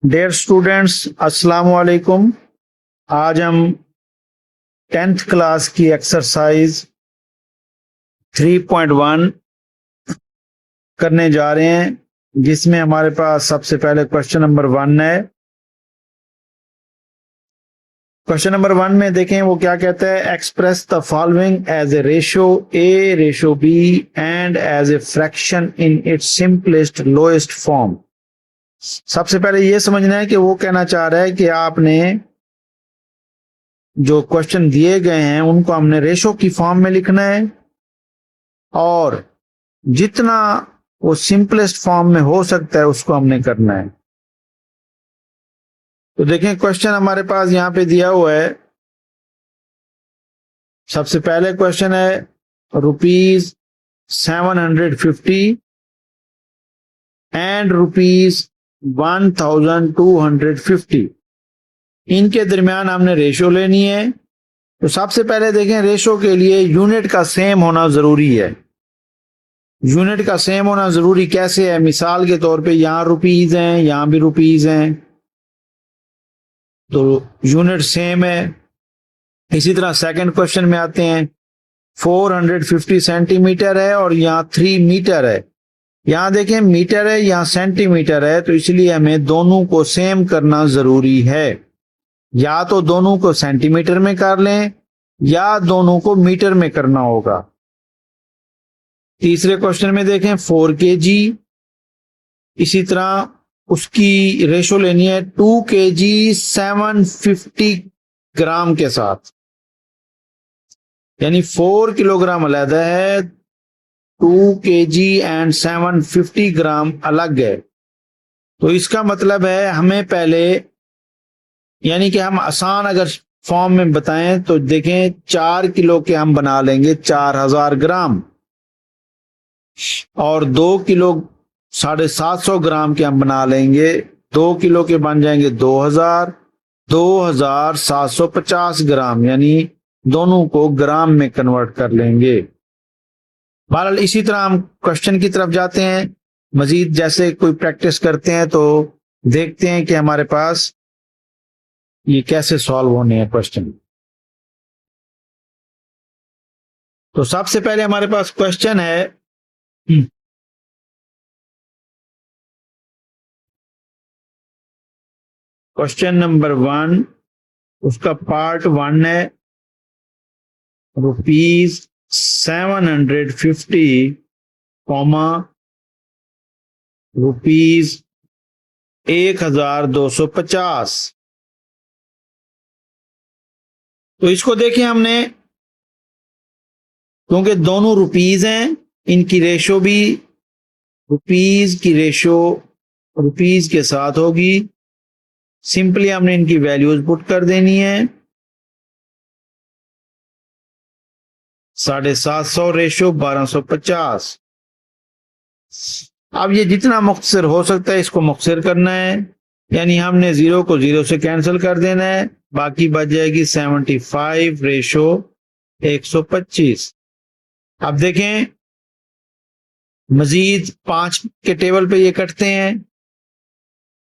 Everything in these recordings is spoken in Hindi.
डियर स्टूडेंट्स, अस्सलाम वालेकुम। आज हम 10th क्लास की एक्सरसाइज 3.1 करने जा रहे हैं, जिसमें हमारे पास सबसे पहले क्वेश्चन नंबर 1 है। क्वेश्चन नंबर 1 में देखें वो क्या कहता है। Express the following as a ratio A ratio B and as a fraction in its simplest lowest form. सबसे पहले ये समझना है कि वो कहना चाह रहा है कि आपने जो क्वेश्चन दिए गए हैं उनको हमने रेशो की फॉर्म में लिखना है और जितना वो सिंपलेस्ट फॉर्म में हो सकता है उसको हमने करना है। तो देखें क्वेश्चन हमारे पास यहां पे दिया हुआ है। सबसे पहले क्वेश्चन है ₹750 एंड ₹1250। इनके दरमियान हमने रेशो लेनी है। तो सबसे पहले देखें रेशो के लिए यूनिट का सेम होना जरूरी है। यूनिट का सेम होना जरूरी कैसे है? मिसाल के तौर पे यहां रुपीज हैं, यहां भी रुपीज हैं, तो यूनिट सेम है। इसी तरह सेकंड क्वेश्चन में आते हैं। 450 सेंटीमीटर है और यहाँ 3 मीटर है। यहां देखें मीटर है, यहाँ सेंटीमीटर है, तो इसलिए हमें दोनों को सेम करना जरूरी है। या तो दोनों को सेंटीमीटर में कर लें या दोनों को मीटर में करना होगा। तीसरे क्वेश्चन में देखें 4 kg, इसी तरह उसकी रेशो लेनी है 2 kg 750 ग्राम के साथ, यानी 4 किलोग्राम अलग है, 2 kg एंड 750 ग्राम अलग है। तो इसका मतलब है हमें पहले, यानी कि हम आसान अगर फॉर्म में बताएं तो देखें 4 किलो के हम बना लेंगे 4000 ग्राम और 2 किलो 750 ग्राम के हम बना लेंगे, 2 किलो के बन जाएंगे 2750 ग्राम, यानी दोनों को ग्राम में कन्वर्ट कर लेंगे। बहरहाल इसी तरह हम क्वेश्चन की तरफ जाते हैं। मजीद जैसे कोई प्रैक्टिस करते हैं तो देखते हैं कि हमारे पास ये कैसे सॉल्व होने हैं क्वेश्चन। तो सबसे पहले हमारे पास क्वेश्चन है क्वेश्चन नंबर 1, उसका पार्ट 1 है ₹750, ₹1250। तो इसको देखें हमने, क्योंकि दोनों रुपीज हैं, इनकी रेशो भी रुपीज की रेशो रुपीज के साथ होगी। सिंपली हमने इनकी वैल्यूज पुट कर देनी है। 750 रेशो 1250। अब ये जितना मुख्तसर हो सकता है इसको मुख्तसर करना है, यानी हमने 0 को 0 से कैंसिल कर देना है, बाकी बच जाएगी 75 रेशो 125। अब देखें मजीद 5 के टेबल पे ये कटते हैं।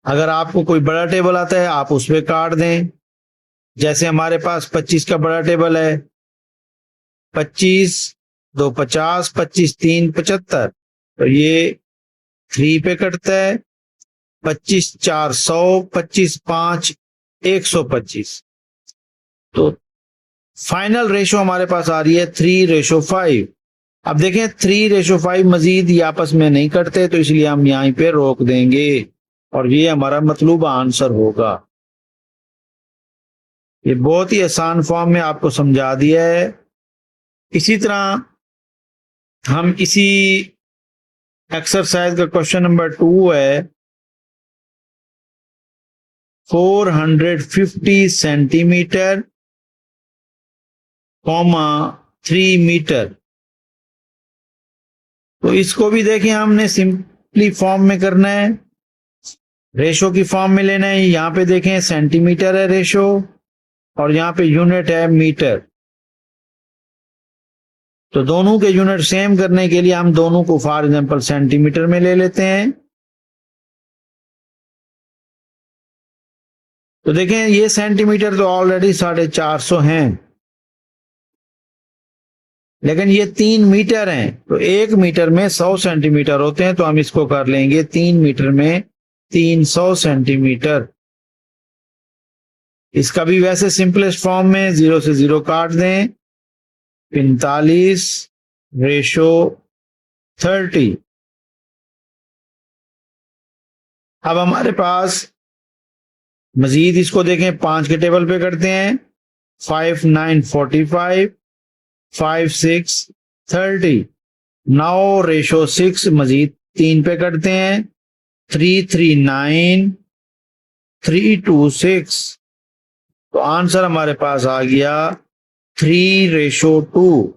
अगर आपको कोई बड़ा टेबल आता है आप उस पर काट दें। जैसे हमारे पास 25 का बड़ा टेबल है, 25 2 50, 25 3 75, तो ये 3 पे कटता है। 25 4 100, 25 5 125। तो फाइनल रेशो हमारे पास आ रही है 3:5। अब देखें 3:5 मजीद ये आपस में नहीं कटते, तो इसलिए हम यहीं पे रोक देंगे और ये हमारा मतलूबा आंसर होगा। ये बहुत ही आसान फॉर्म में आपको समझा दिया है। इसी तरह हम इसी एक्सरसाइज का क्वेश्चन नंबर 2 है 450 सेंटीमीटर, 3 मीटर। तो इसको भी देखें हमने सिंपली फॉर्म में करना है, रेशो की फॉर्म में लेना है। यहां पे देखें सेंटीमीटर है रेशो और यहां पे यूनिट है मीटर। तो दोनों के यूनिट सेम करने के लिए हम दोनों को फॉर एग्जांपल सेंटीमीटर में ले लेते हैं। तो देखें ये सेंटीमीटर तो ऑलरेडी 450 हैं, लेकिन ये 3 मीटर हैं, तो 1 मीटर में 100 सेंटीमीटर होते हैं, तो हम इसको कर लेंगे 3 मीटर में 300 सेंटीमीटर। इसका भी वैसे सिंपलेस्ट फॉर्म में 0 से 0 काट दें, 45:30। अब हमारे पास मजीद इसको देखें, 5 के टेबल पे करते हैं, 5 9 45, 5 6 30। 9:6 मजीद 3 पे करते हैं, 3 3 9, 3 2 6। तो आंसर हमारे पास आ गया 3:2।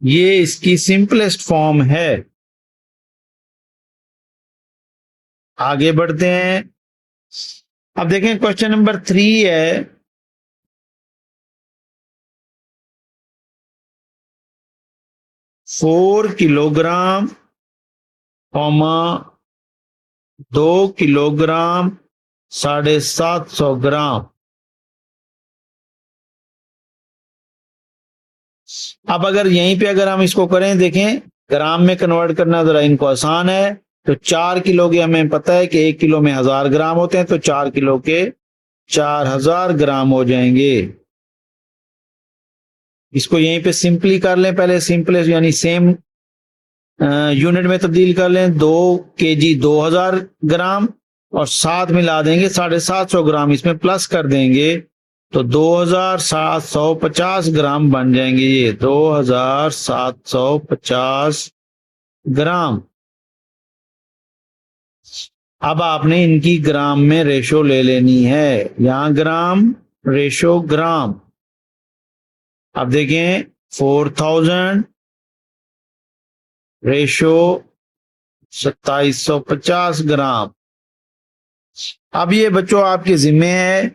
ये इसकी सिंपलेस्ट फॉर्म है। आगे बढ़ते हैं। अब देखें क्वेश्चन नंबर 3 है, फोर किलोग्राम, 2 किलोग्राम, 750 ग्राम। अब अगर यहीं पे अगर हम इसको करें, देखें ग्राम में कन्वर्ट करना जरा इनको आसान है। तो 4 किलो के हमें पता है कि 1 किलो में 1000 ग्राम होते हैं, तो 4 किलो के 4000 ग्राम हो जाएंगे। इसको यहीं पे सिंपली कर लें, पहले सिंपलेस्ट यानी सेम यूनिट में तब्दील कर लें। 2 केजी 2000 ग्राम और साथ मिला देंगे 750 ग्राम, इसमें प्लस कर देंगे तो 2750 ग्राम बन जाएंगे। ये 2750 ग्राम। अब आपने इनकी ग्राम में रेशो ले लेनी है, यहां ग्राम रेशो ग्राम। अब देखें 4000 रेशो 2750 ग्राम। अब ये बच्चों आपके जिम्मे है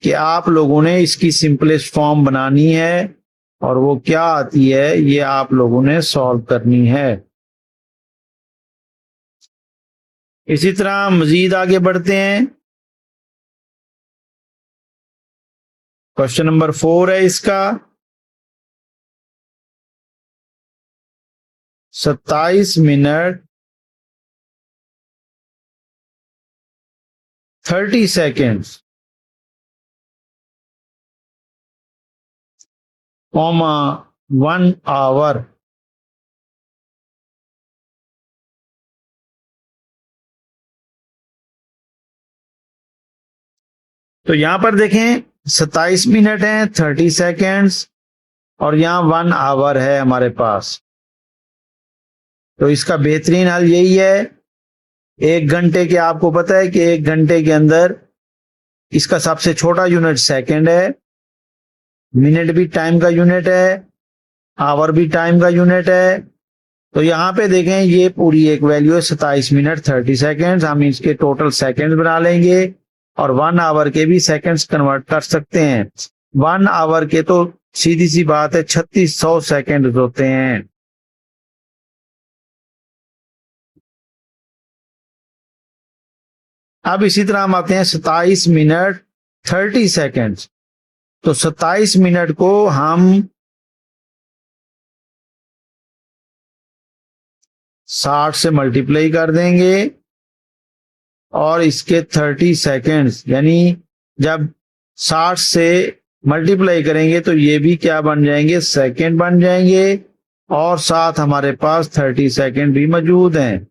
कि आप लोगों ने इसकी सिंपलेस्ट फॉर्म बनानी है, और वो क्या आती है ये आप लोगों ने सॉल्व करनी है। इसी तरह मजीद आगे बढ़ते हैं। क्वेश्चन नंबर 4 है इसका, 27 मिनट 30 सेकेंड्स, 1 आवर। तो यहां पर देखें 27 मिनट है, 30 सेकेंड्स, और यहां 1 आवर है हमारे पास। तो इसका बेहतरीन हल यही है, 1 घंटे के आपको पता है कि 1 घंटे के अंदर इसका सबसे छोटा यूनिट सेकंड है, मिनट भी टाइम का यूनिट है, आवर भी टाइम का यूनिट है। तो यहां पे देखें ये पूरी एक वैल्यू है 27 मिनट 30 सेकेंड्स। हम इसके टोटल सेकेंड्स बना लेंगे और 1 आवर के भी सेकेंड्स कन्वर्ट कर सकते हैं। 1 आवर के तो सीधी सी बात है 3600 सेकेंड होते हैं। अब इसी तरह हम आते हैं 27 मिनट 30 सेकेंड्स। तो 27 मिनट को हम 60 से मल्टीप्लाई कर देंगे और इसके 30 सेकेंड्स, यानी जब 60 से मल्टीप्लाई करेंगे तो ये भी क्या बन जाएंगे, सेकेंड बन जाएंगे, और साथ हमारे पास 30 सेकेंड भी मौजूद हैं।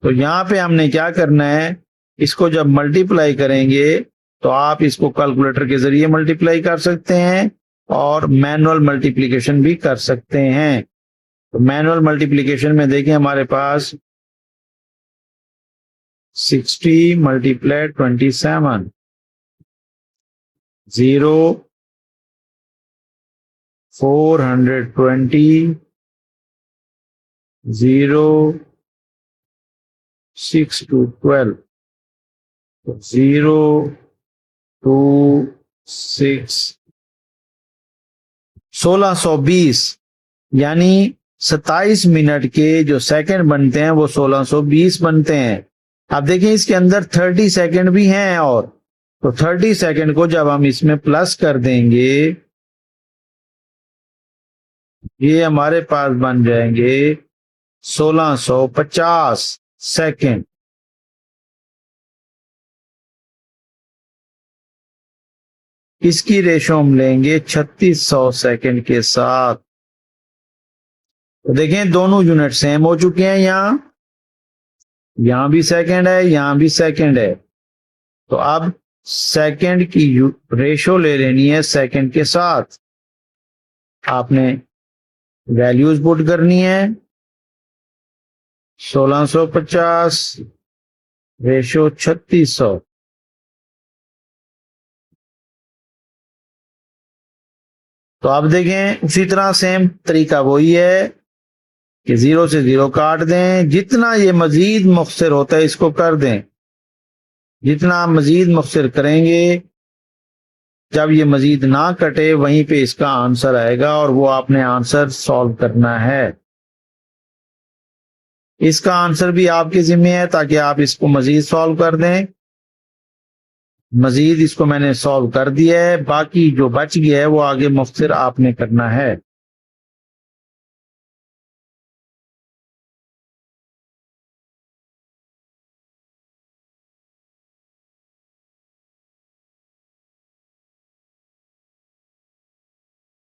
तो यहां पे हमने क्या करना है, इसको जब मल्टीप्लाई करेंगे तो आप इसको कैलकुलेटर के जरिए मल्टीप्लाई कर सकते हैं और मैनुअल मल्टीप्लिकेशन भी कर सकते हैं। तो मैनुअल मल्टीप्लिकेशन में देखें हमारे पास 60 मल्टीप्लाई 27, 0 420, 0 6 to 12, 0 2 6 1620, यानी 27 मिनट के जो सेकंड बनते हैं वो 1620 बनते हैं। अब देखें इसके अंदर 30 सेकंड भी हैं, और तो 30 सेकंड को जब हम इसमें प्लस कर देंगे, ये हमारे पास बन जाएंगे 1650 सेकंड। इसकी रेशो हम लेंगे 3600 सेकंड के साथ। तो देखें दोनों यूनिट सेम हो चुके हैं, यहां भी सेकंड है, यहां भी सेकंड है। तो अब सेकंड की रेशो ले लेनी है सेकंड के साथ। आपने वैल्यूज पुट करनी है, 1650 रेशो 3600। तो आप देखें उसी तरह सेम तरीका वही है कि 0 से 0 काट दें, जितना ये मजीद मुख्तसर होता है इसको कर दें। जितना आप मजीद मुख्तसर करेंगे, जब ये मजीद ना कटे वहीं पे इसका आंसर आएगा, और वो आपने आंसर सॉल्व करना है। इसका आंसर भी आपके जिम्मे है, ताकि आप इसको मजीद सॉल्व कर दें। मजीद इसको मैंने सॉल्व कर दिया है, बाकी जो बच गया है वो आगे मुख्तसर आपने करना है।